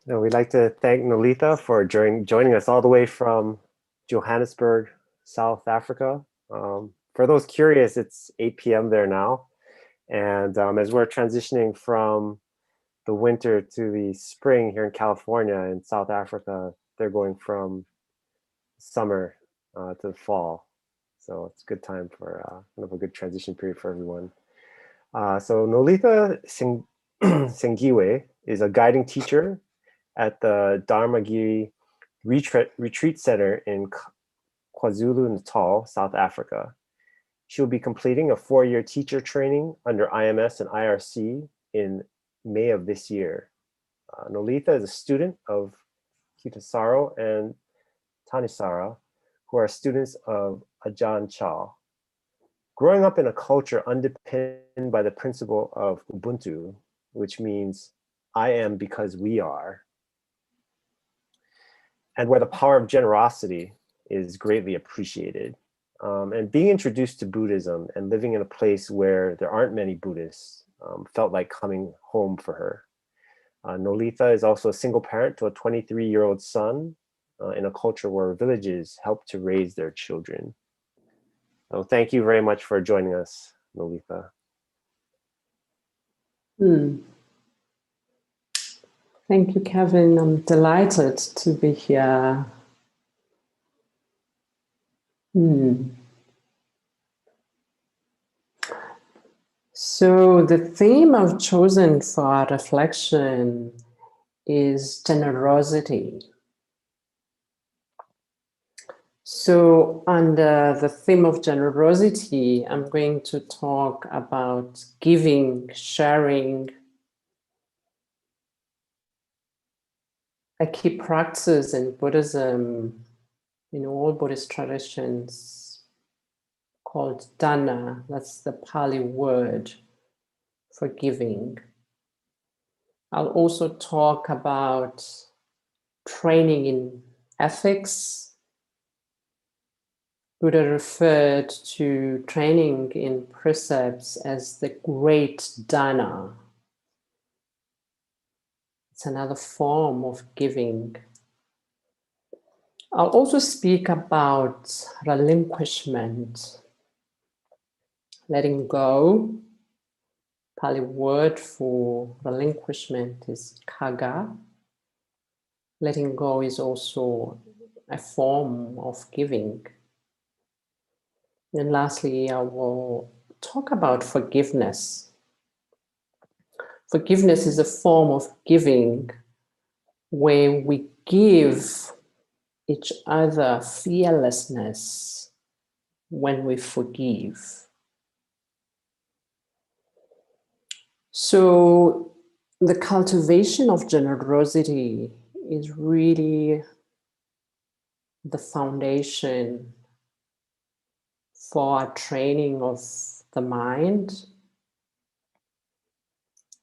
We'd like to thank Nolitha for joining us all the way from Johannesburg, South Africa. For those curious, it's 8 p.m. there now. And as we're transitioning from the winter to the spring here in California and South Africa, they're going from summer to the fall. So it's a good time for kind of a good transition period for everyone. So Nolitha Sengiwe is a guiding teacher at the Dharma Retreat Center in KwaZulu-Natal, South Africa. She'll be completing a 4-year teacher training under IMS and IRC in May of this year. Nolitha is a student of Kitasaro and Tanisara, who are students of Ajahn Chah. Growing up in a culture underpinned by the principle of Ubuntu, which means I am because we are, and where the power of generosity is greatly appreciated. And being introduced to Buddhism and living in a place where there aren't many Buddhists felt like coming home for her. Nolitha is also a single parent to a 23-year-old son in a culture where villages help to raise their children. So thank you very much for joining us, Nolitha. Thank you, Kevin. I'm delighted to be here. So the theme I've chosen for our reflection is generosity. So under the theme of generosity, I'm going to talk about giving, sharing, a key practice in Buddhism, in all Buddhist traditions, called dana. That's the Pali word for giving. I'll also talk about training in ethics. Buddha referred to training in precepts as the great dana. It's another form of giving. I'll also speak about relinquishment, letting go. Pali word for relinquishment is kaga. Letting go is also a form of giving. And lastly, I will talk about forgiveness. Forgiveness is a form of giving where we give each other fearlessness when we forgive. So the cultivation of generosity is really the foundation for training of the mind.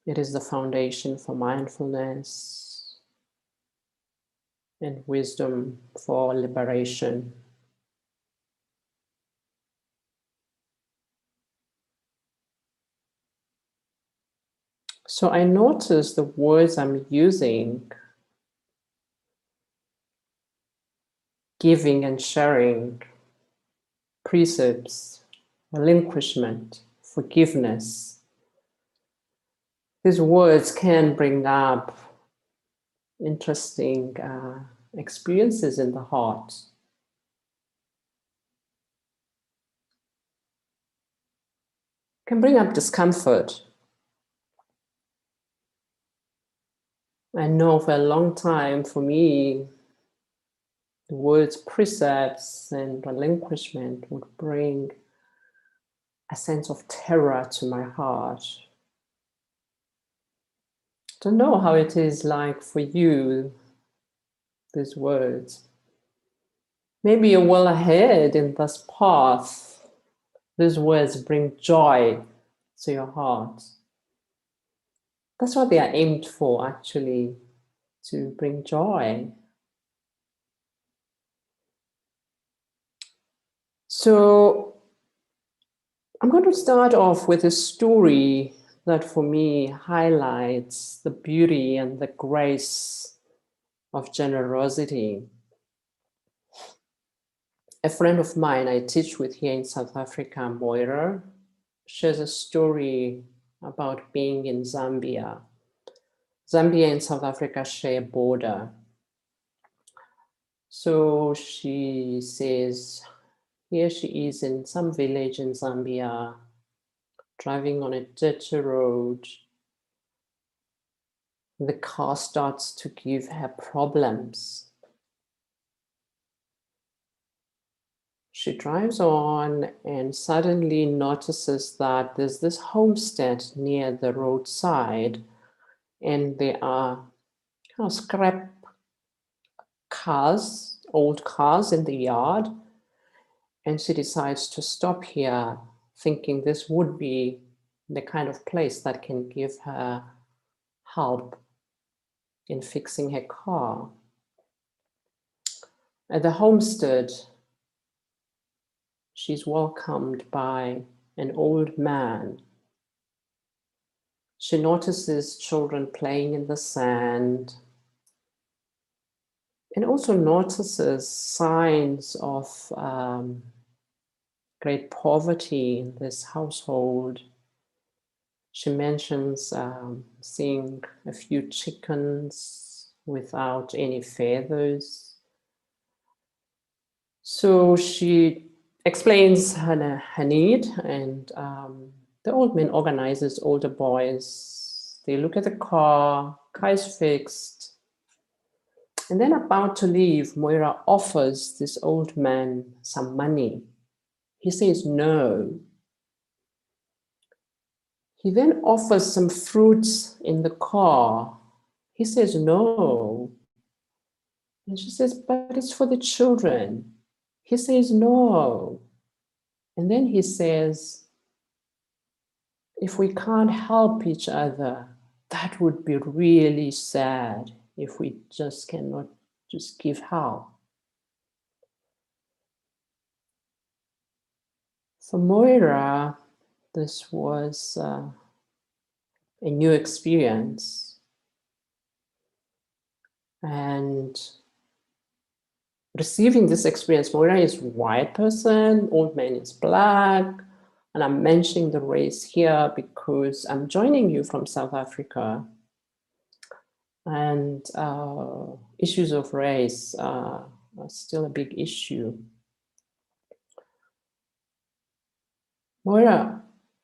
It is the foundation for mindfulness and wisdom for liberation. So I notice the words I'm using, giving and sharing, precepts, relinquishment, forgiveness. These words can bring up interesting experiences in the heart. Can bring up discomfort. I know for a long time, for me, the words precepts and relinquishment would bring a sense of terror to my heart. I don't know how it is like for you, these words. Maybe you're well ahead in this path. These words bring joy to your heart. That's what they are aimed for, actually, to bring joy. So I'm going to start off with a story that for me highlights the beauty and the grace of generosity. A friend of mine I teach with here in South Africa, Moira, shares a story about being in Zambia. Zambia and South Africa share a border. So she says, here she is in some village in Zambia, driving on a dirty road. The car starts to give her problems. She drives on and suddenly notices that there's this homestead near the roadside, and there are kind of scrap cars, old cars in the yard. And she decides to stop here, thinking this would be the kind of place that can give her help in fixing her car. At the homestead, she's welcomed by an old man. She notices children playing in the sand, and also notices signs of great poverty in this household. She mentions seeing a few chickens without any feathers. So she explains her need, and the old man organizes all the boys. They look at the car is fixed. And then about to leave, Moira offers this old man some money. He says no. He then offers some fruits in the car. He says no. And she says, but it's for the children. He says no. And then he says, if we can't help each other, that would be really sad if we just cannot just give help. For Moira, this was a new experience. And receiving this experience, Moira is a white person, old man is black, and I'm mentioning the race here because I'm joining you from South Africa. And issues of race are still a big issue. Moira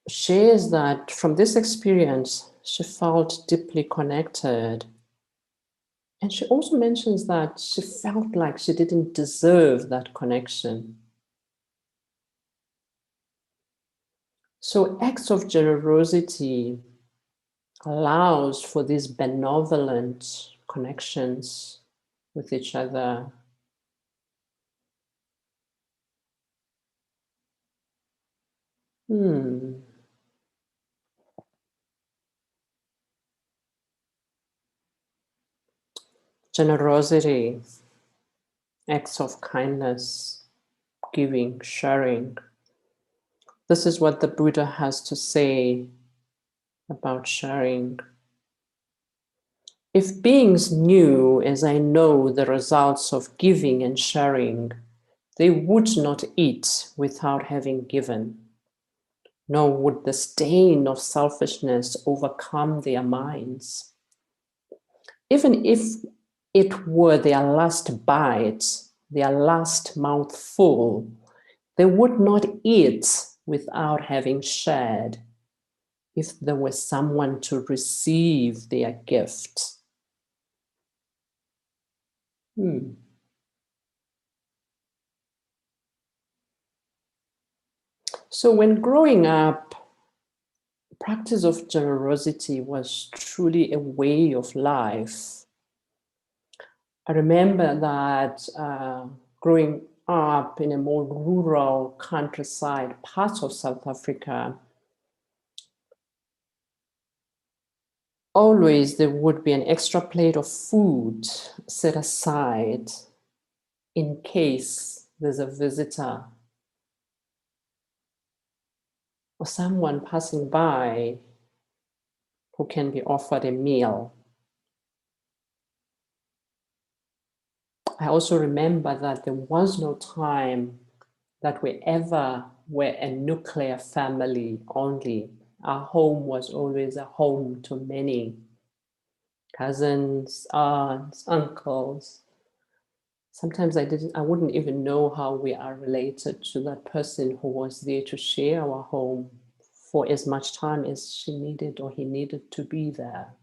shares that from this experience, she felt deeply connected. And she also mentions that she felt like she didn't deserve that connection. So acts of generosity allows for these benevolent connections with each other. Generosity, acts of kindness, giving, sharing. This is what the Buddha has to say about sharing. If beings knew, as I know, the results of giving and sharing, they would not eat without having given, nor would the stain of selfishness overcome their minds. Even if it were their last bite, their last mouthful, they would not eat without having shared, if there was someone to receive their gift. So when growing up, the practice of generosity was truly a way of life. I remember that growing up in a more rural countryside part of South Africa, always there would be an extra plate of food set aside in case there's a visitor or someone passing by who can be offered a meal. I also remember that there was no time that we ever were a nuclear family only. Our home was always a home to many cousins, aunts, uncles. Sometimes I wouldn't even know how we are related to that person who was there to share our home for as much time as she needed or he needed to be there.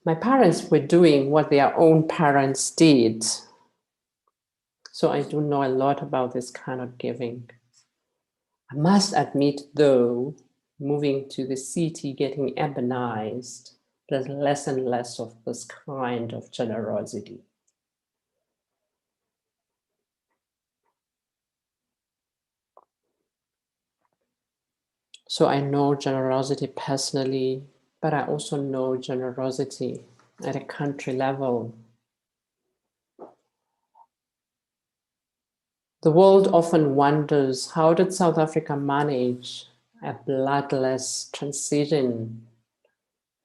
My parents were doing what their own parents did. So I do know a lot about this kind of giving. I must admit, though, moving to the city, getting urbanized, there's less and less of this kind of generosity. So I know generosity personally, but I also know generosity at a country level. The world often wonders, how did South Africa manage a bloodless transition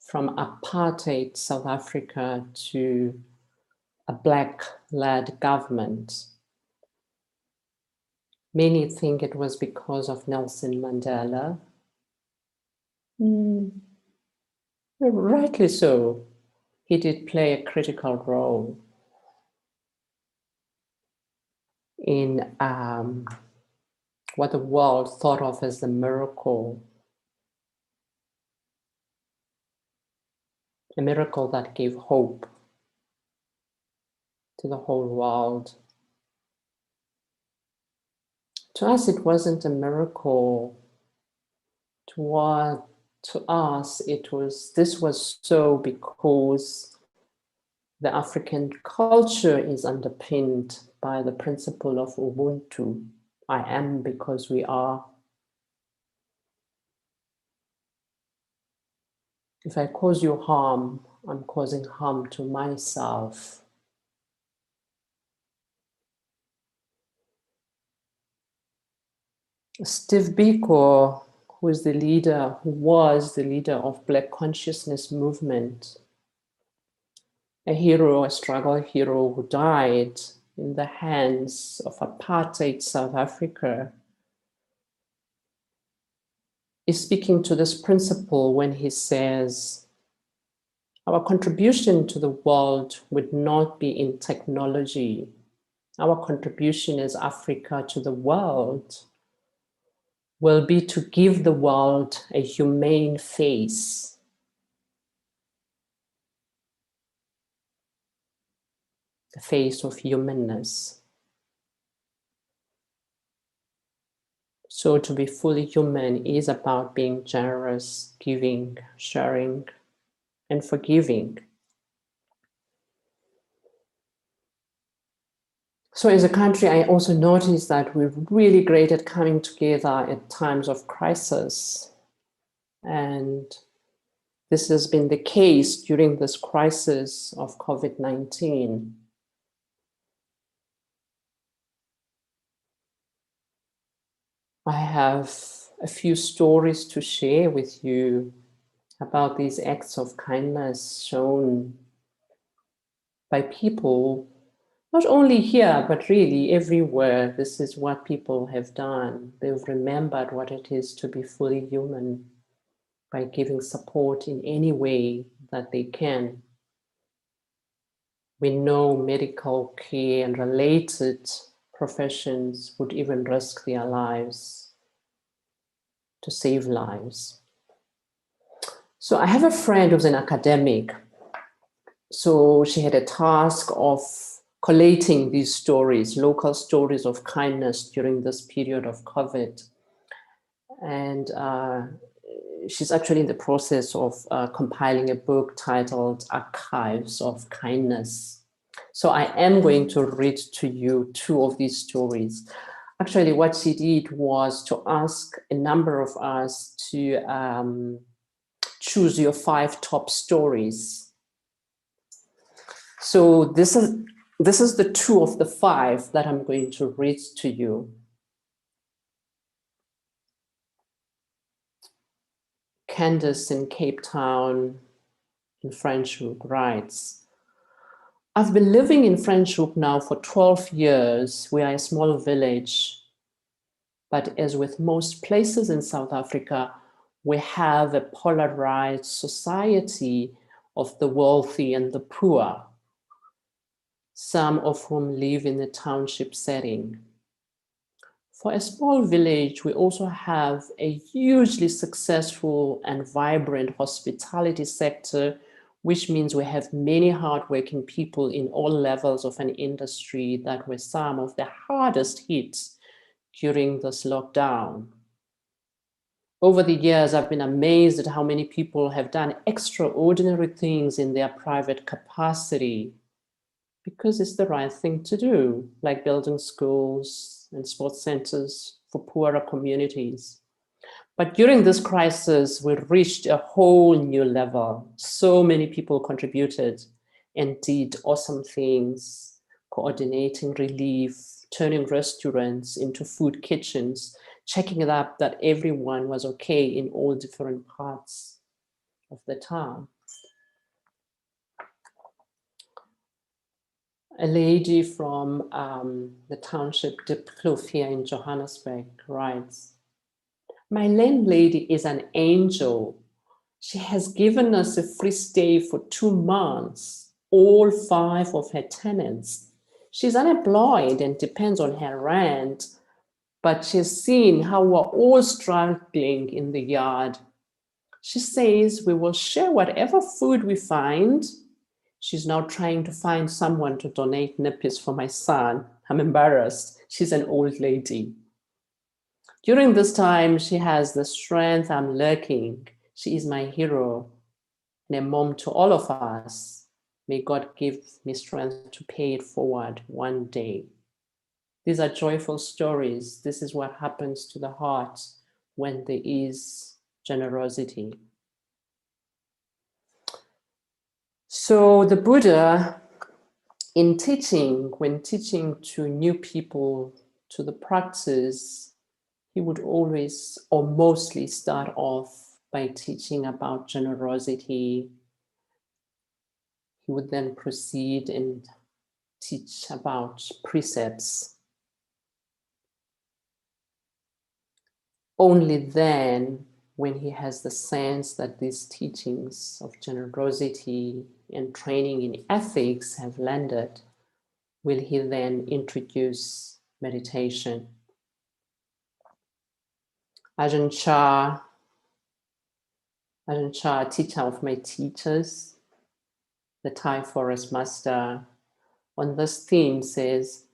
from apartheid South Africa to a Black-led government? Many think it was because of Nelson Mandela. Rightly so. He did play a critical role in what the world thought of as the miracle, a miracle that gave hope to the whole world. To us, it wasn't a miracle. To us, this was so because the African culture is underpinned by the principle of Ubuntu. I am because we are. If I cause you harm, I'm causing harm to myself. Steve Biko, who was the leader of Black Consciousness movement, a hero, a struggle hero who died in the hands of apartheid South Africa, is speaking to this principle when he says, our contribution to the world would not be in technology. Our contribution as Africa to the world will be to give the world a humane face. The face of humanness. So to be fully human is about being generous, giving, sharing, and forgiving. So as a country, I also noticed that we're really great at coming together at times of crisis. And this has been the case during this crisis of COVID-19. I have a few stories to share with you about these acts of kindness shown by people, not only here, but really everywhere. This is what people have done. They've remembered what it is to be fully human by giving support in any way that they can. We know medical care and related professions would even risk their lives to save lives. So I have a friend who's an academic. So she had a task of collating these stories, local stories of kindness during this period of COVID. And she's actually in the process of compiling a book titled Archives of Kindness. So I am going to read to you two of these stories. Actually, what she did was to ask a number of us to choose your 5 top stories. So this is the 2 of the 5 that I'm going to read to you. Candace in Cape Town, in Franschhoek writes, I've been living in Franschhoek now for 12 years. We are a small village, but as with most places in South Africa, we have a polarized society of the wealthy and the poor, some of whom live in a township setting. For a small village, we also have a hugely successful and vibrant hospitality sector, which means we have many hardworking people in all levels of an industry that were some of the hardest hit during this lockdown. Over the years, I've been amazed at how many people have done extraordinary things in their private capacity because it's the right thing to do, like building schools and sports centers for poorer communities. But during this crisis, we reached a whole new level. So many people contributed and did awesome things, coordinating relief, turning restaurants into food kitchens, checking it up that everyone was okay in all different parts of the town. A lady from the township Deepening here in Johannesburg writes, my landlady is an angel. She has given us a free stay for 2 months, all 5 of her tenants. She's unemployed and depends on her rent, but she's seen how we're all struggling in the yard. She says we will share whatever food we find. She's now trying to find someone to donate nappies for my son. I'm embarrassed. She's an old lady. During this time, she has the strength I'm lacking. She is my hero and a mom to all of us. May God give me strength to pay it forward one day. These are joyful stories. This is what happens to the heart when there is generosity. So the Buddha, in teaching, when teaching to new people, to the practice, he would always or mostly start off by teaching about generosity. He would then proceed and teach about precepts. Only then, when he has the sense that these teachings of generosity and training in ethics have landed, will he then introduce meditation. Ajahn Chah, a teacher of my teachers, the Thai forest master, on this theme says,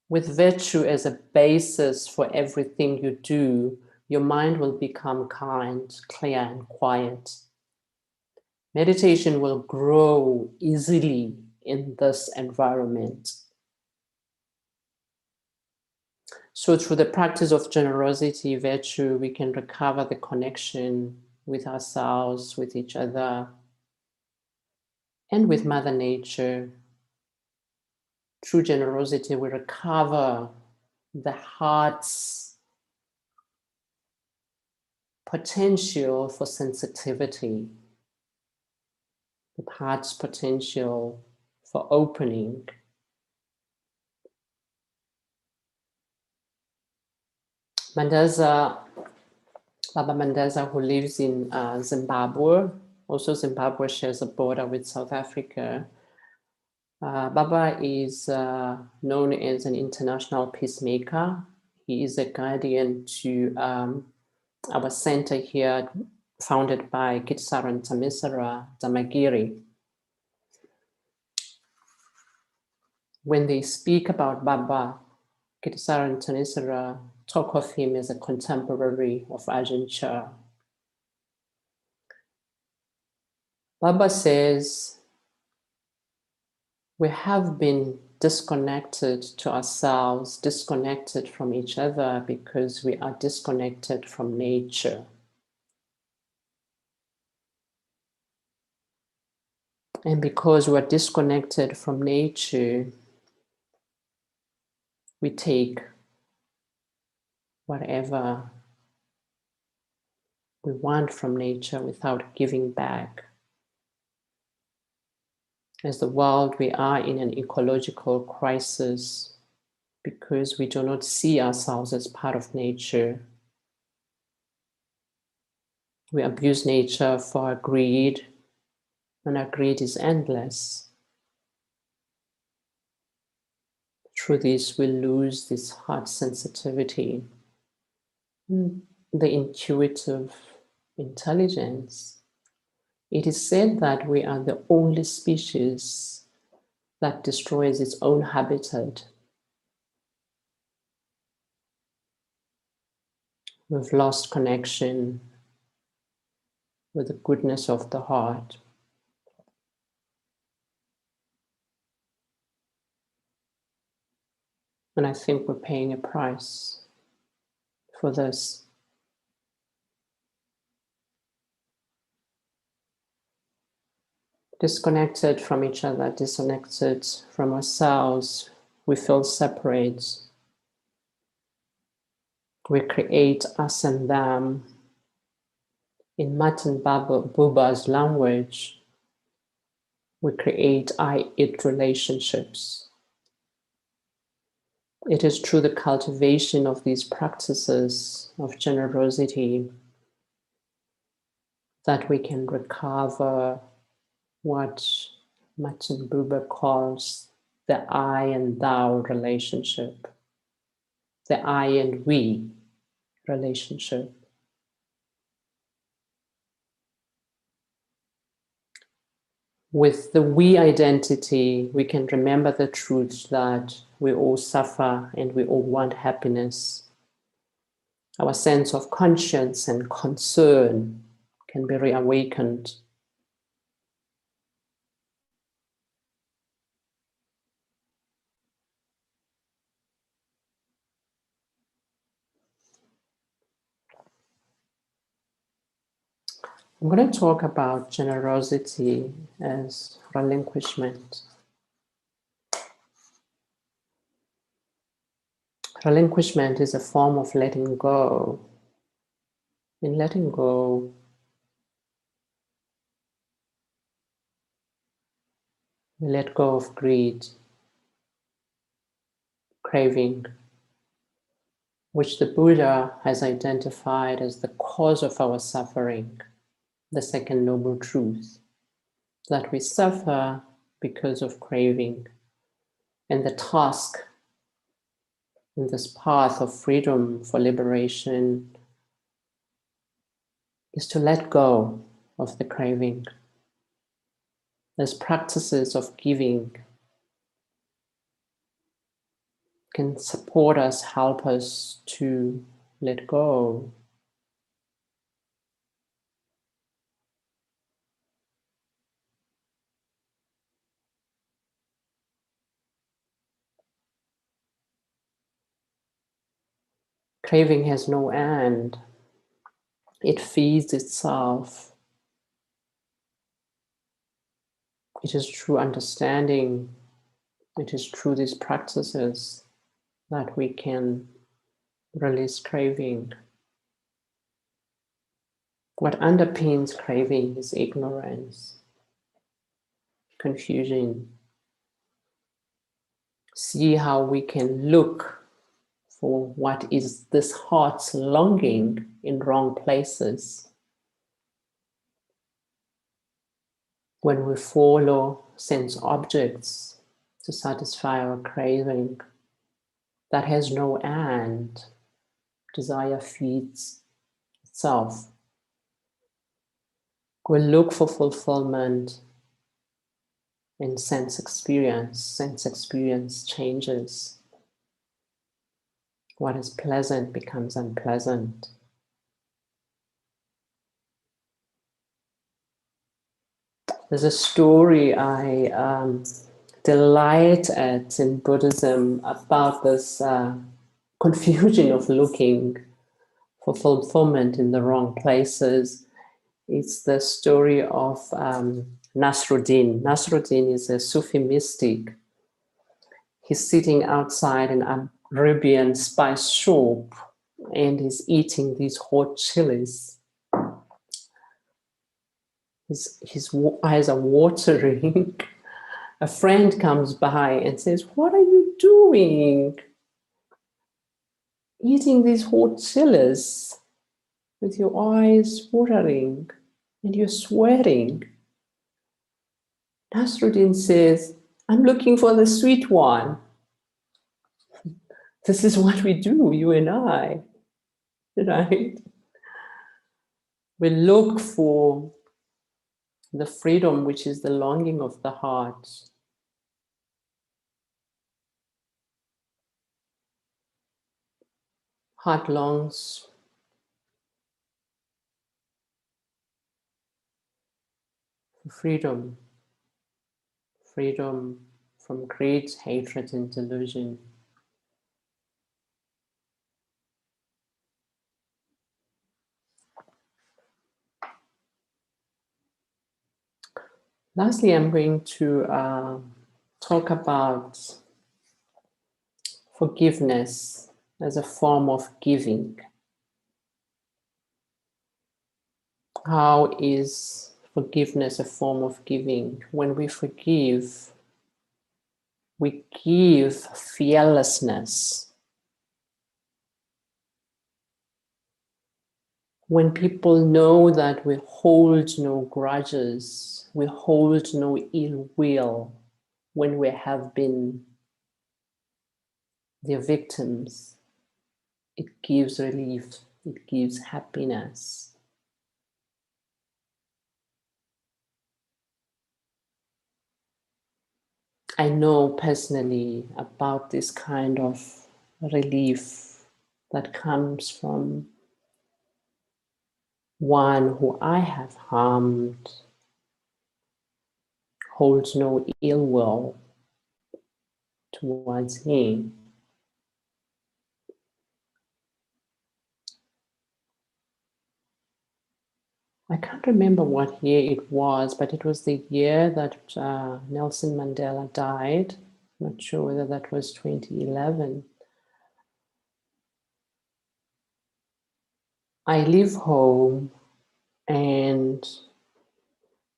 with virtue as a basis for everything you do, your mind will become kind, clear, and quiet. Meditation will grow easily in this environment. So through the practice of generosity, virtue, we can recover the connection with ourselves, with each other, and with Mother Nature. Through generosity, we recover the heart's potential for sensitivity, the heart's potential for opening. Baba Mandaza, who lives in Zimbabwe, also Zimbabwe shares a border with South Africa. Baba is known as an international peacemaker. He is a guardian to our center here, founded by Kitsaran Tamisara Damagiri. When they speak about Baba, Kitsaran Tamisara talk of him as a contemporary of Ajahn Chah. Baba says, we have been disconnected to ourselves, disconnected from each other because we are disconnected from nature. And because we're disconnected from nature, we take whatever we want from nature without giving back. As the world, we are in an ecological crisis because we do not see ourselves as part of nature. We abuse nature for our greed, and our greed is endless. Through this, we lose this heart sensitivity, the intuitive intelligence. It is said that we are the only species that destroys its own habitat. We've lost connection with the goodness of the heart. And I think we're paying a price for this. Disconnected from each other, disconnected from ourselves, we feel separate. We create us and them. In Matan Buba's language, we create I-it relationships. It is through the cultivation of these practices of generosity that we can recover what Matan Buba calls the I and thou relationship, the I and we relationship. With the we identity, we can remember the truth that we all suffer and we all want happiness. Our sense of conscience and concern can be reawakened. I'm going to talk about generosity as relinquishment. Relinquishment is a form of letting go. In letting go, we let go of greed, craving, which the Buddha has identified as the cause of our suffering, the second noble truth, that we suffer because of craving. And the task in this path of freedom for liberation is to let go of the craving. As practices of giving can support us, help us to let go. Craving has no end. It feeds itself. It is through understanding, it is through these practices that we can release craving. What underpins craving is ignorance, confusion. See how we can look for what is this heart's longing in wrong places. When we follow sense objects to satisfy our craving, that has no end. Desire feeds itself. We look for fulfillment in sense experience. Sense experience changes. What is pleasant becomes unpleasant. There's a story I delight at in Buddhism about this confusion of looking for fulfillment in the wrong places. It's the story of Nasruddin. Nasruddin is a Sufi mystic. He's sitting outside an Arabian spice shop and he's eating these hot chilies. His eyes are watering a friend comes by and says, "What are you doing? Eating these hot chilies with your eyes watering and you're sweating." Nasruddin says, "I'm looking for the sweet one." This is what we do, you and I, right? We look for the freedom, which is the longing of the heart. Heart longs for freedom, freedom from greed, hatred, and delusion. Lastly, I'm going to talk about forgiveness as a form of giving. How is forgiveness a form of giving? When we forgive, we give fearlessness. When people know that we hold no grudges, we hold no ill will, when we have been their victims, it gives relief, it gives happiness. I know personally about this kind of relief that comes from one who I have harmed, holds no ill will towards him. I can't remember what year it was, but it was the year that Nelson Mandela died. I'm not sure whether that was 2011. I leave home and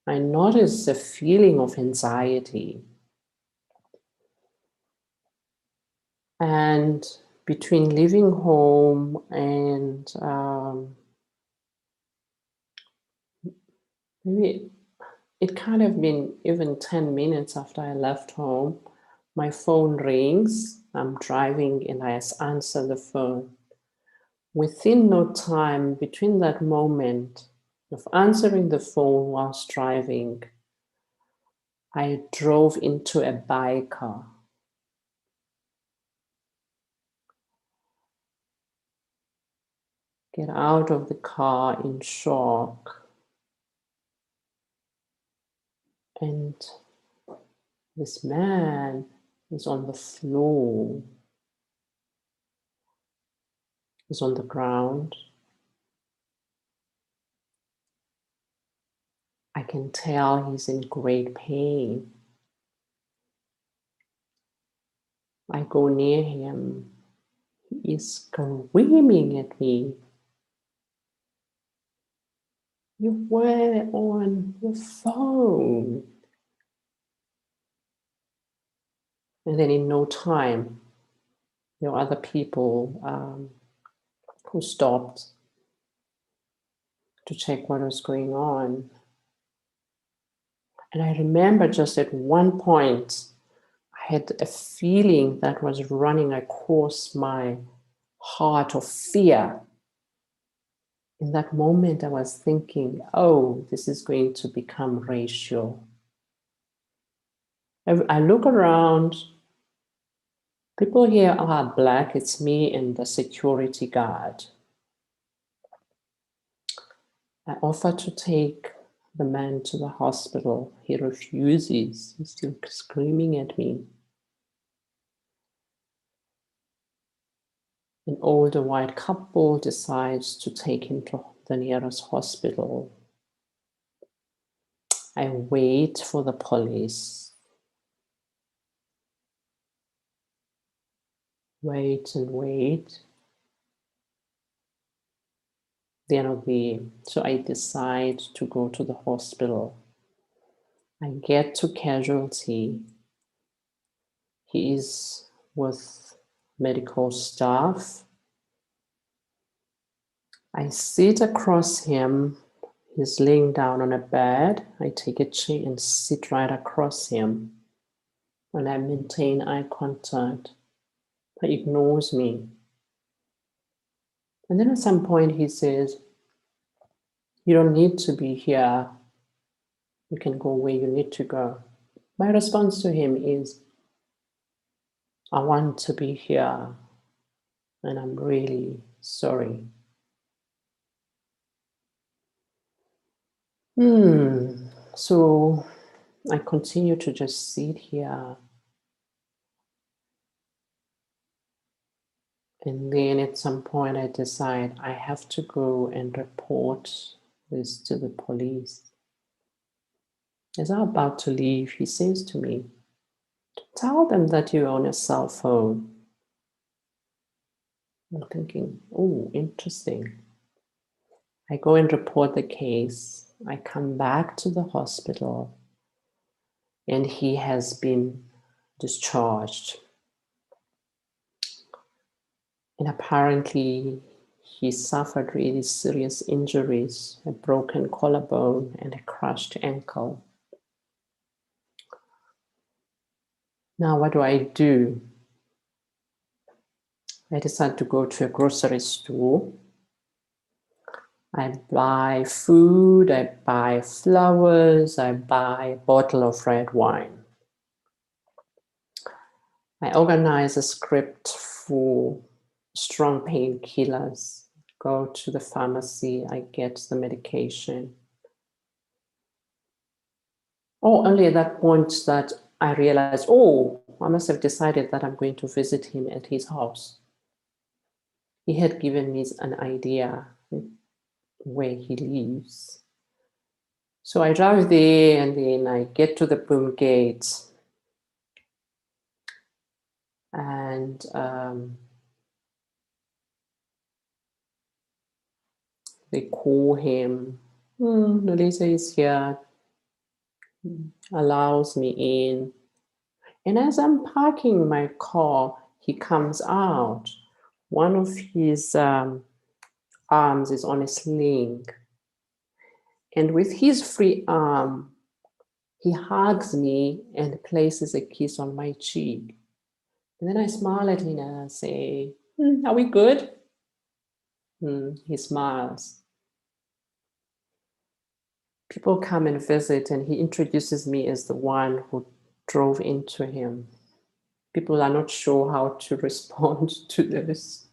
I notice a feeling of anxiety. And between leaving home and maybe it can't have been even 10 minutes after I left home, my phone rings. I'm driving and I answer the phone. Within no time, between that moment of answering the phone whilst driving, I drove into a biker. Get out of the car in shock. And this man is on the floor, is on the ground. I can tell he's in great pain. I go near him. He is screaming at me. "You were on your phone." And then in no time, there were other people who stopped to check what was going on. And I remember just at one point, I had a feeling that was running across my heart of fear. In that moment, I was thinking, oh, this is going to become racial. I look around, people here are black, it's me and the security guard. I offer to take the man to the hospital. He refuses. He's still screaming at me. An older white couple decides to take him to the nearest hospital. I wait for the police. Wait and wait. They're not there. So I decide to go to the hospital. I get to casualty. He is with medical staff. I sit across him. He's laying down on a bed. I take a chair and sit right across him. And I maintain eye contact. He ignores me. And then at some point he says, "You don't need to be here. You can go where you need to go." My response to him is, "I want to be here, and I'm really sorry." So I continue to just sit here. And then at some point I decide I have to go and report this to the police. As I'm about to leave, he says to me, "Tell them that you're on a cell phone." I'm thinking, oh, interesting. I go and report the case. I come back to the hospital and he has been discharged. And apparently he suffered really serious injuries, a broken collarbone and a crushed ankle. Now, what do? I decide to go to a grocery store. I buy food, I buy flowers, I buy a bottle of red wine. I organize a script for strong painkillers, go to the pharmacy, I get the medication. Only at that point that I realized, I must have decided that I'm going to visit him at his house. He had given me an idea where he lives. So I drive there and then I get to the boom gate and they call him. Nolisa is here, allows me in. And as I'm parking my car, he comes out. One of his arms is on a sling. And with his free arm, he hugs me and places a kiss on my cheek. And then I smile at him and I say, "Are we good?" He smiles. People come and visit and he introduces me as the one who drove into him. People are not sure how to respond to this.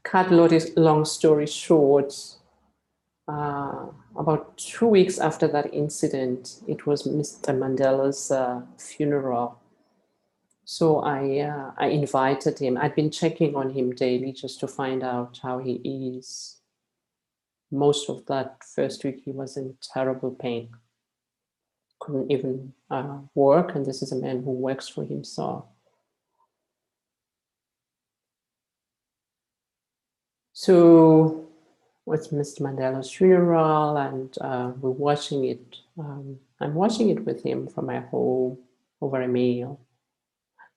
Cut long story short, about 2 weeks after that incident, it was Mr. Mandela's funeral. So I invited him. I'd been checking on him daily just to find out how he is. Most of that first week, he was in terrible pain. Couldn't even work, and this is a man who works for himself. So with Mr. Mandela's funeral, and we're watching it. I'm watching it with him from my home over a meal.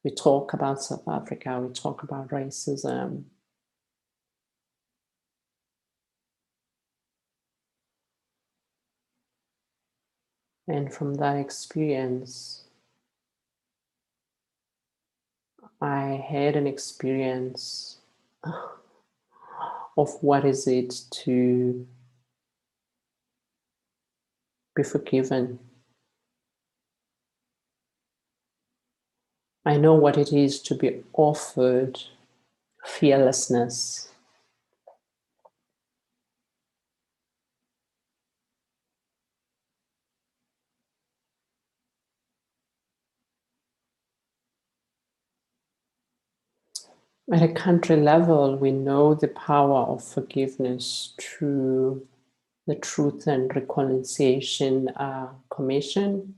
We talk about South Africa. We talk about racism. And from that experience, I had an experience of what is it to be forgiven. I know what it is to be offered fearlessness. At a country level, we know the power of forgiveness through the Truth and Reconciliation Commission,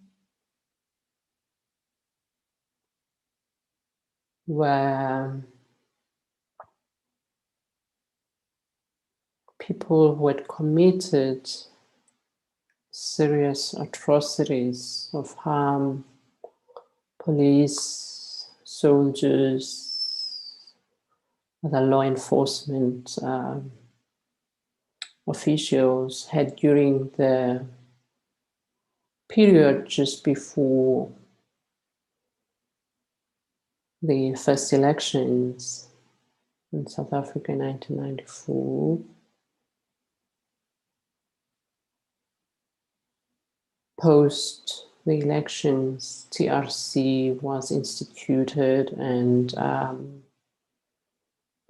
where people who had committed serious atrocities of harm, police soldiers, other law enforcement officials had during the period just before the first elections in South Africa in 1994. Post the elections, TRC was instituted, and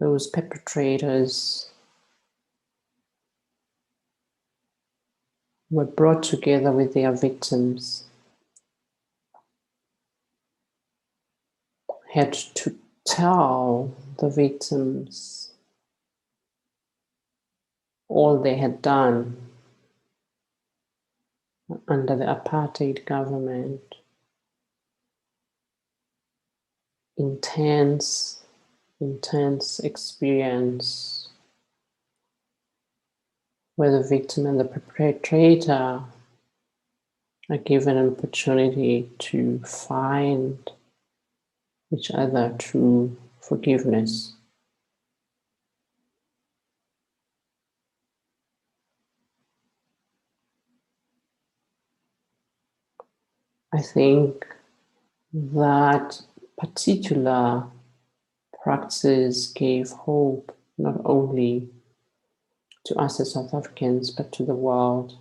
those perpetrators were brought together with their victims, had to tell the victims all they had done under the apartheid government. Intense experience where the victim and the perpetrator are given an opportunity to find each other through forgiveness. I think that particular practice gave hope not only to us as South Africans, but to the world.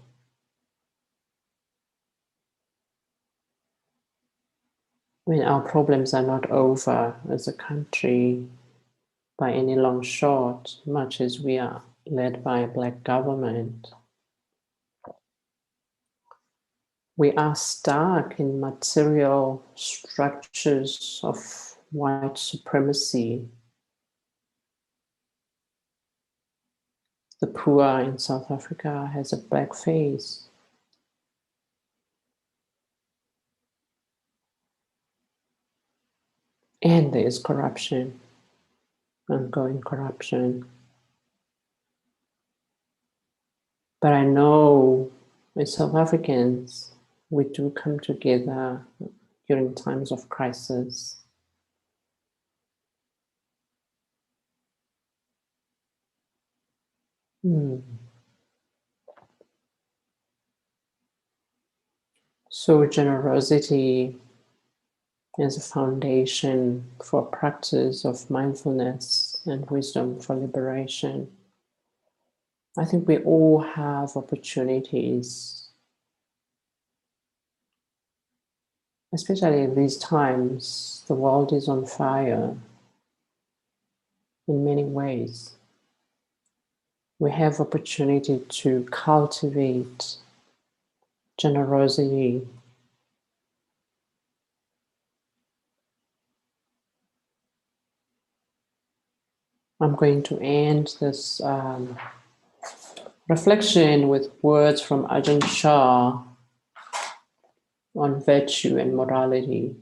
When our problems are not over as a country by any long shot, much as we are led by a black government, we are stuck in material structures of white supremacy. The poor in South Africa has a black face. And there is corruption, ongoing corruption. But I know as South Africans, we do come together during times of crisis. So generosity is a foundation for practice of mindfulness and wisdom for liberation. I think we all have opportunities, especially in these times. The world is on fire in many ways. We have opportunity to cultivate generosity. I'm going to end this reflection with words from Ajahn Chah on virtue and morality.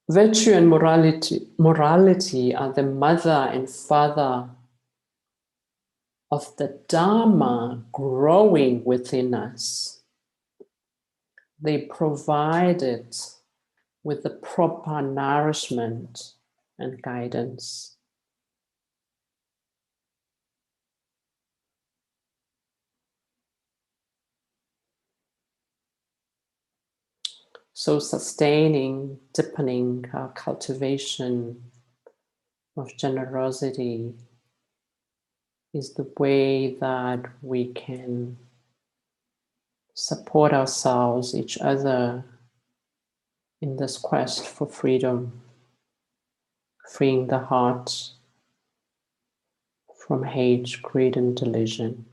Virtue and morality are the mother and father of the Dharma growing within us. They provide it with the proper nourishment and guidance. So sustaining, deepening our cultivation of generosity is the way that we can support ourselves, each other, in this quest for freedom, freeing the heart from hate, greed, and delusion.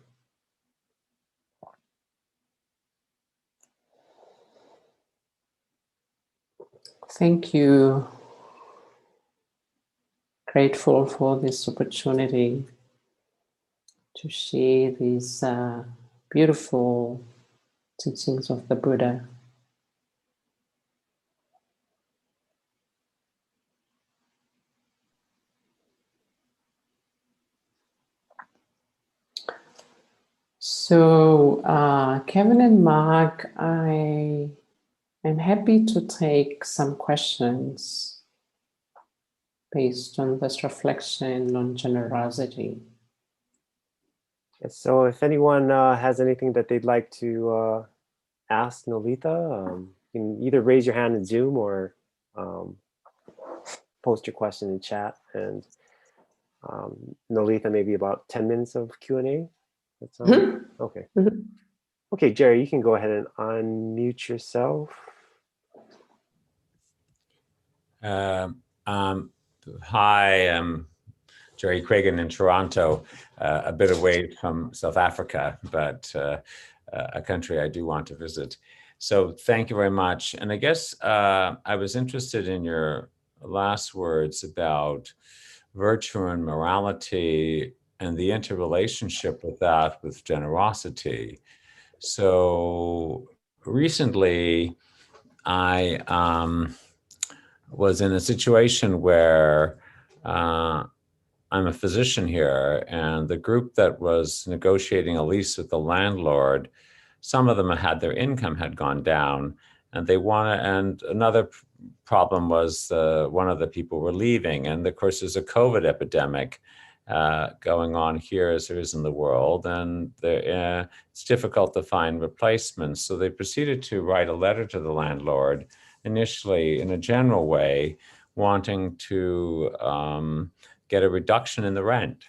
Thank you. Grateful for this opportunity to share these beautiful teachings of the Buddha. So, Kevin and Mark, I I'm happy to take some questions based on this reflection on generosity. Yes, so if anyone has anything that they'd like to ask Nolita, you can either raise your hand in Zoom or um, post your question in chat. And Nolita, maybe about 10 minutes of Q&A. That sound okay? Okay, Jerry, you can go ahead and unmute yourself. Hi, I'm Jerry Cragen in Toronto, a bit away from South Africa, but a country I do want to visit. So thank you very much. And I guess I was interested in your last words about virtue and morality and the interrelationship with that with generosity. So recently, I was in a situation where I'm a physician here, and the group that was negotiating a lease with the landlord, some of them had their income had gone down, and they want to. And another problem was one of the people were leaving, and of course there's a COVID epidemic going on here as there is in the world, and it's difficult to find replacements. So they proceeded to write a letter to the landlord, initially in a general way, wanting to get a reduction in the rent,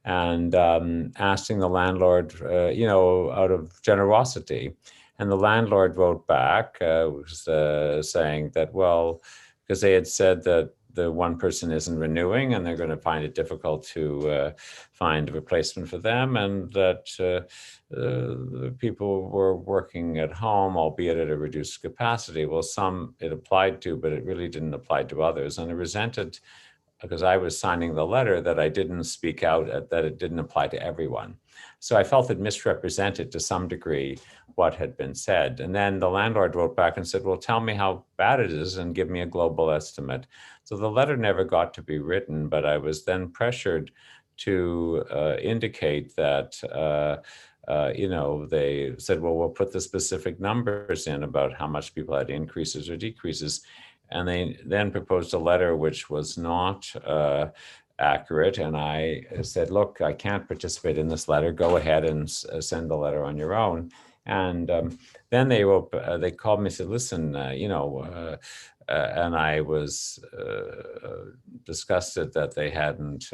and asking the landlord, out of generosity. And the landlord wrote back, saying that, well, because they had said that the one person isn't renewing and they're going to find it difficult to find a replacement for them, and that the people were working at home, albeit at a reduced capacity. Well, some it applied to, but it really didn't apply to others. And I resented, because I was signing the letter, that I didn't speak out, that it didn't apply to everyone. So I felt it misrepresented to some degree what had been said. And then the landlord wrote back and said, well, tell me how bad it is and give me a global estimate. So the letter never got to be written, but I was then pressured to indicate that, they said, well, we'll put the specific numbers in about how much people had increases or decreases. And they then proposed a letter which was not accurate. And I said, look, I can't participate in this letter. Go ahead and send the letter on your own. And then they called me and said, listen, and I was disgusted that they hadn't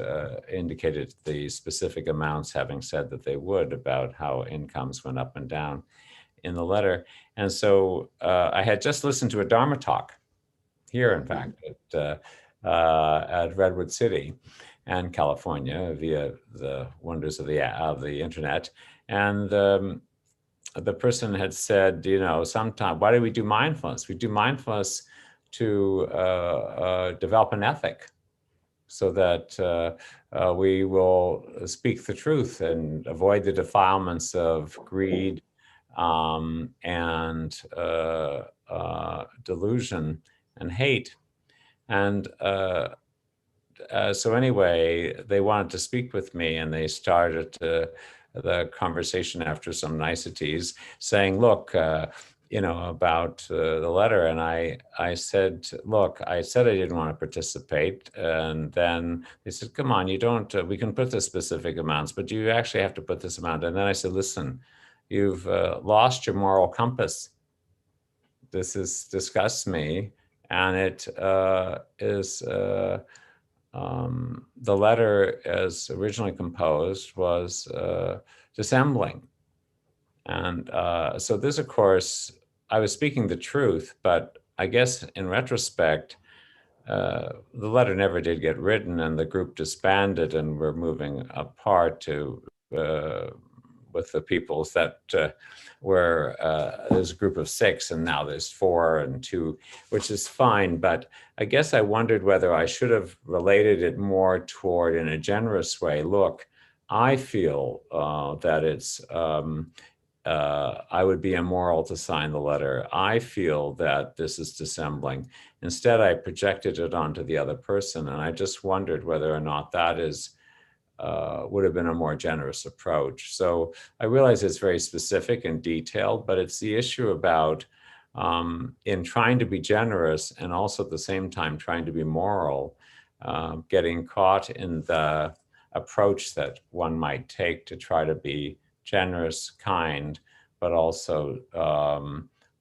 indicated the specific amounts, having said that they would, about how incomes went up and down in the letter. And so I had just listened to a Dharma talk here, in fact, at Redwood City and California, via the wonders of the internet. And the person had said, sometime, why do we do mindfulness? We do mindfulness to develop an ethic, so that we will speak the truth and avoid the defilements of greed and delusion and hate. And so anyway, they wanted to speak with me, and they started the conversation after some niceties, saying, look, about the letter. And I said, look, I said I didn't want to participate. And then they said, come on, you don't, we can put the specific amounts, but you actually have to put this amount. And then I said, listen, you've lost your moral compass. This disgusts me. And it is, the letter as originally composed was dissembling. And so this, of course, I was speaking the truth, but I guess in retrospect, the letter never did get written, and the group disbanded, and we're moving apart to with the peoples that were, there's a group of 6, and now there's 4 and 2, which is fine. But I guess I wondered whether I should have related it more toward, in a generous way, look, I feel that it's, I would be immoral to sign the letter. I feel that this is dissembling. Instead, I projected it onto the other person, and I just wondered whether or not that is would have been a more generous approach. So I realize it's very specific and detailed, but it's the issue about in trying to be generous and also at the same time trying to be moral, getting caught in the approach that one might take to try to be generous, kind, but also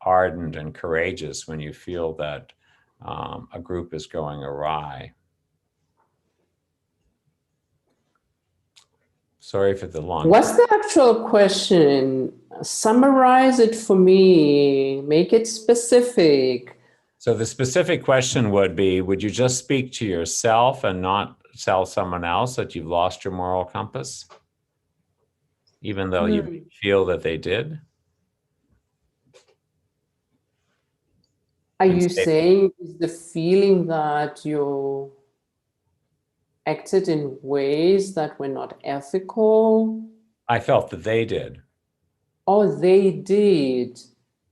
ardent and courageous when you feel that a group is going awry. Sorry for the long. What's the actual question? Summarize it for me. Make it specific. So the specific question would be, would you just speak to yourself and not tell someone else that you've lost your moral compass, even though you feel that they did? Are you saying is the feeling that you acted in ways that were not ethical? I felt that they did. Oh, they did.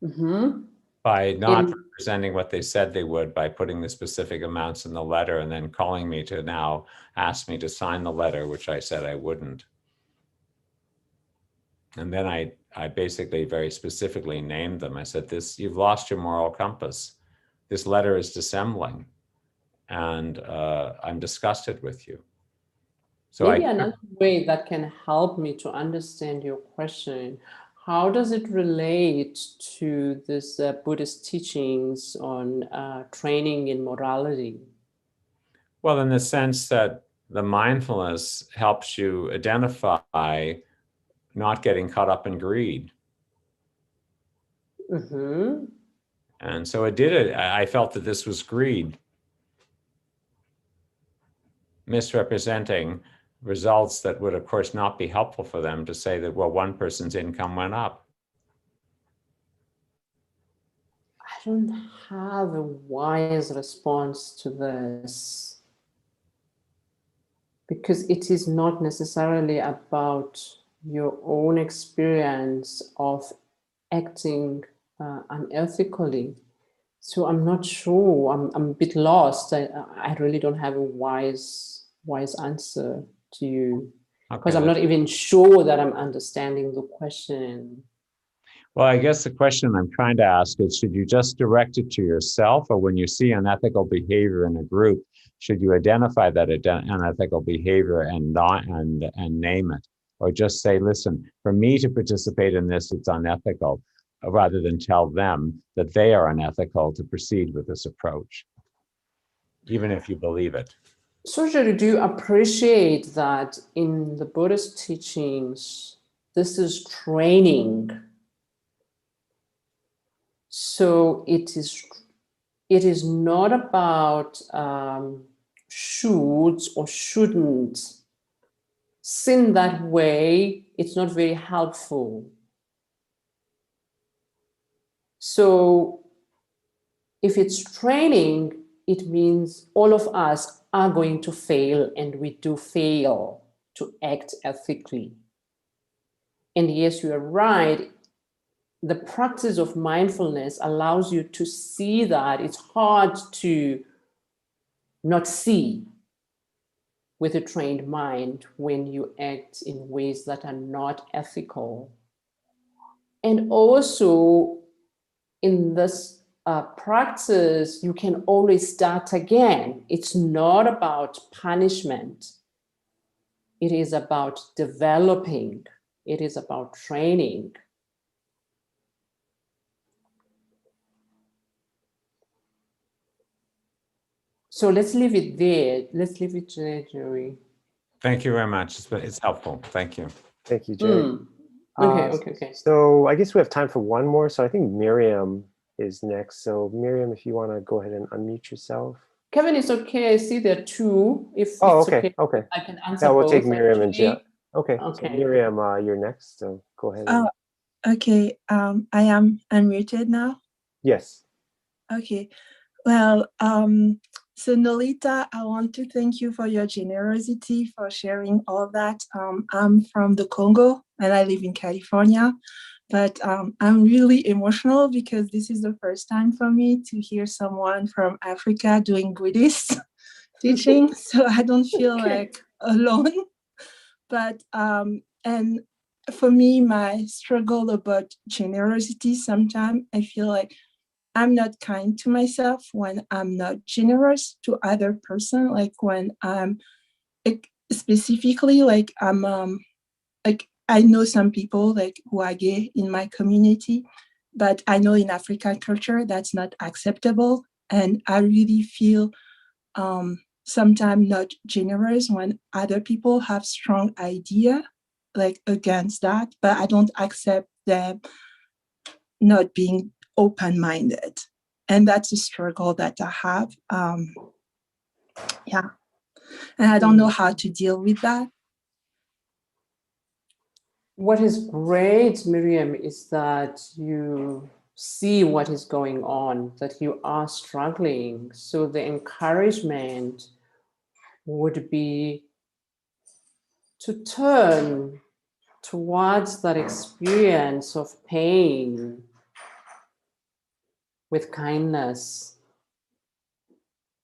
Mm-hmm. By not representing what they said they would, by putting the specific amounts in the letter and then calling me to now ask me to sign the letter, which I said I wouldn't. And then I basically very specifically named them. I said, "This, you've lost your moral compass. This letter is dissembling, and I'm disgusted with you." So maybe another way that can help me to understand your question, how does it relate to this Buddhist teachings on training in morality? Well, in the sense that the mindfulness helps you identify not getting caught up in greed. Mm-hmm. And so it did it. I felt that this was greed, misrepresenting results that would, of course, not be helpful for them to say that, well, one person's income went up. I don't have a wise response to this, because it is not necessarily about your own experience of acting unethically. So I'm not sure. I'm a bit lost. I really don't have a wise answer to you, because I'm not even sure that I'm understanding the question. Well, I guess the question I'm trying to ask is, should you just direct it to yourself, or when you see unethical behavior in a group, should you identify that unethical behavior and name it? Or just say, listen, for me to participate in this, it's unethical, rather than tell them that they are unethical to proceed with this approach, even if you believe it. Surgery, do you appreciate that in the Buddhist teachings, this is training? So it is not about should or shouldn't. Sin that way, it's not very helpful. So if it's training, it means all of us are going to fail, and we do fail to act ethically. And yes, you are right. The practice of mindfulness allows you to see that. It's hard to not see with a trained mind when you act in ways that are not ethical. And also in this practice, you can always start again. It's not about punishment. It is about developing. It is about training. So let's leave it there. Let's leave it there, Jerry. Thank you very much. It's helpful. Thank you. Thank you, Jerry. Okay. So I guess we have time for one more. So I think Miriam is next. So Miriam, if you want to go ahead and unmute yourself. Kevin, it's okay. I see there are two. If it's okay. I can answer yeah, we'll both. take Miriam and Jeff. Okay. So Miriam, you're next. So go ahead. Okay. I am unmuted now. Yes. Okay. Well, so Nolita, I want to thank you for your generosity, for sharing all that. I'm from the Congo and I live in California, but I'm really emotional because this is the first time for me to hear someone from Africa doing Buddhist teaching, so I don't feel like alone. But and for me, my struggle about generosity, sometimes I feel like I'm not kind to myself, when I'm not generous to other person, like when I'm specifically like I'm like I know some people like who are gay in my community, but I know in African culture that's not acceptable, and I really feel sometimes not generous when other people have strong idea like against that, but I don't accept them not being open-minded, and that's a struggle that I have. Yeah, and I don't know how to deal with that. What is great, Miriam, is that you see what is going on, that you are struggling. So the encouragement would be to turn towards that experience of pain with kindness,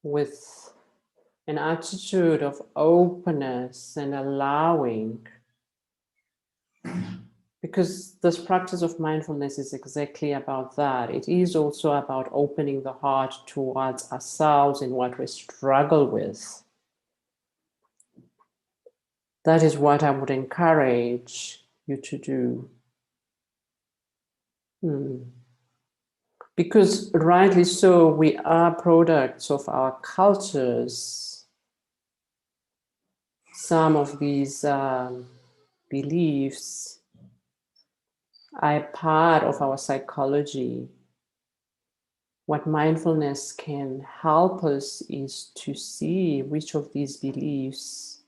with an attitude of openness and allowing. Because this practice of mindfulness is exactly about that. It is also about opening the heart towards ourselves and what we struggle with. That is what I would encourage you to do. Because rightly so, we are products of our cultures. Some of these beliefs are part of our psychology. What mindfulness can help us is to see which of these beliefs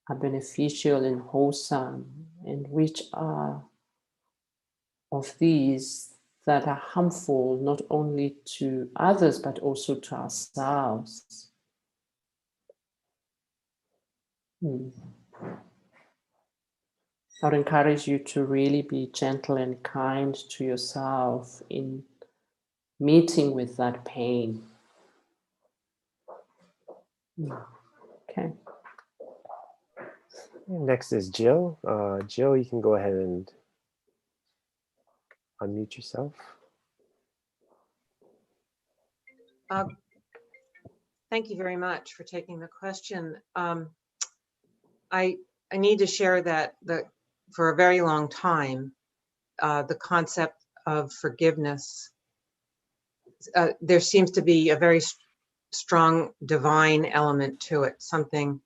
are beneficial and wholesome, and which are of these that are harmful not only to others but also to ourselves. I would encourage you to really be gentle and kind to yourself in meeting with that pain. Okay. Next is Jill. Jill, you can go ahead and unmute yourself. Thank you very much for taking the question. I need to share that for a very long time, the concept of forgiveness, there seems to be a very strong divine element to it, something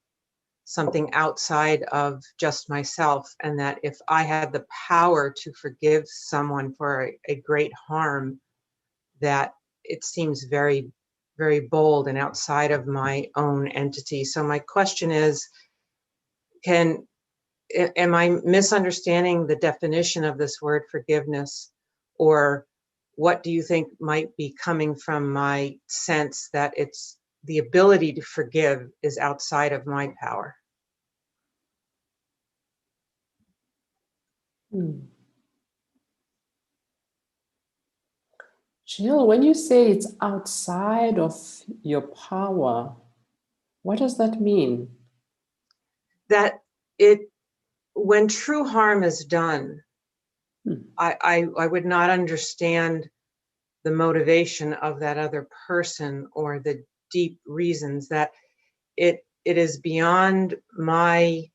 outside of just myself, and that if I had the power to forgive someone for a great harm, that it seems very, very bold and outside of my own entity. So my question is, am I misunderstanding the definition of this word forgiveness, or what do you think might be coming from my sense that it's the ability to forgive is outside of my power? Jill, when you say it's outside of your power, what does that mean? That when true harm is done, I would not understand the motivation of that other person or the deep reasons, that it is beyond my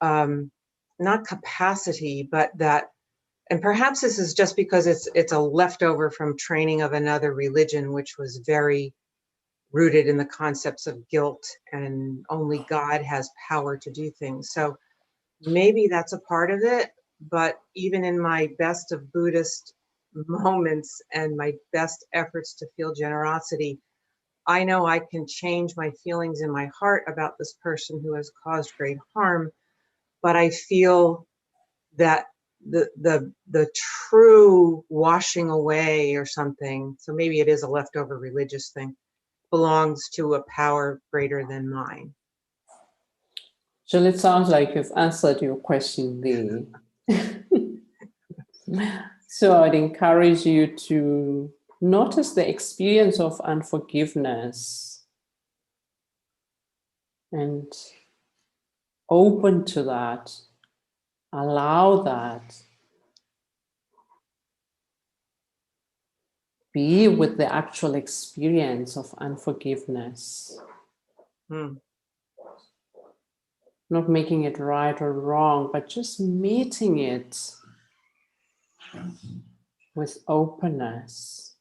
not capacity, but that, and perhaps this is just because it's a leftover from training of another religion, which was very rooted in the concepts of guilt and only God has power to do things. So maybe that's a part of it, but even in my best of Buddhist moments and my best efforts to feel generosity, I know I can change my feelings in my heart about this person who has caused great harm, but I feel that the true washing away or something, so maybe it is a leftover religious thing, belongs to a power greater than mine. Jill, it sounds like you've answered your question there. So I'd encourage you to notice the experience of unforgiveness and open to that, allow that. be with the actual experience of unforgiveness. Not making it right or wrong, but just meeting it with openness.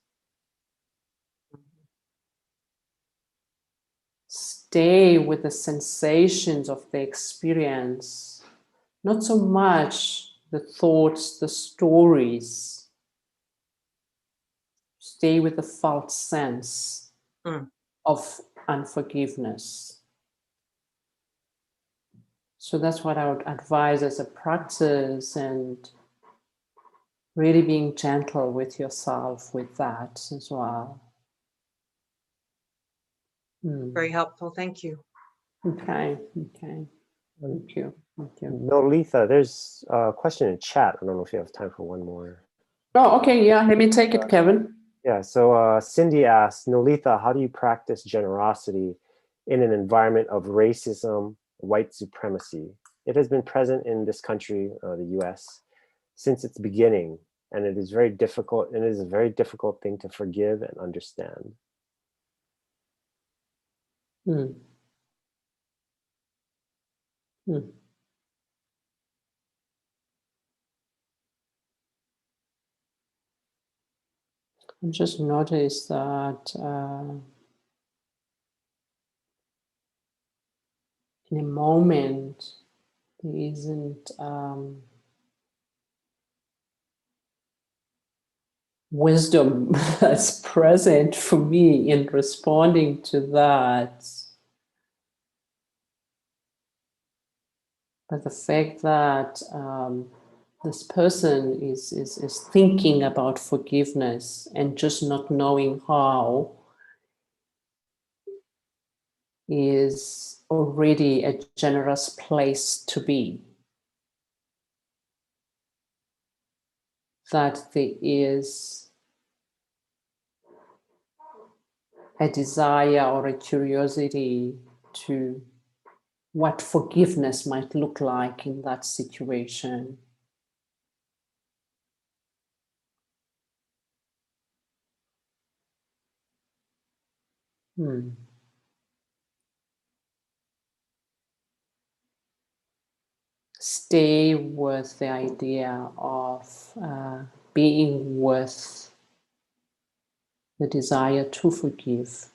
Stay with the sensations of the experience, not so much the thoughts, the stories. Stay with the felt sense of unforgiveness. So that's what I would advise as a practice, and really being gentle with yourself with that as well. Very helpful. Thank you. Okay. Thank you. Nolitha, there's a question in chat. I don't know if you have time for one more. Oh, okay. Yeah, let me take it, Kevin. Yeah, so Cindy asks, Nolitha, how do you practice generosity in an environment of racism, white supremacy? It has been present in this country, the US, since its beginning, and it is very difficult, and it is a very difficult thing to forgive and understand. I just noticed that in a moment there isn't wisdom that's present for me in responding to that. But the fact that this person is thinking about forgiveness and just not knowing how is already a generous place to be. That there is a desire or a curiosity to what forgiveness might look like in that situation. Stay with the idea of being with the desire to forgive.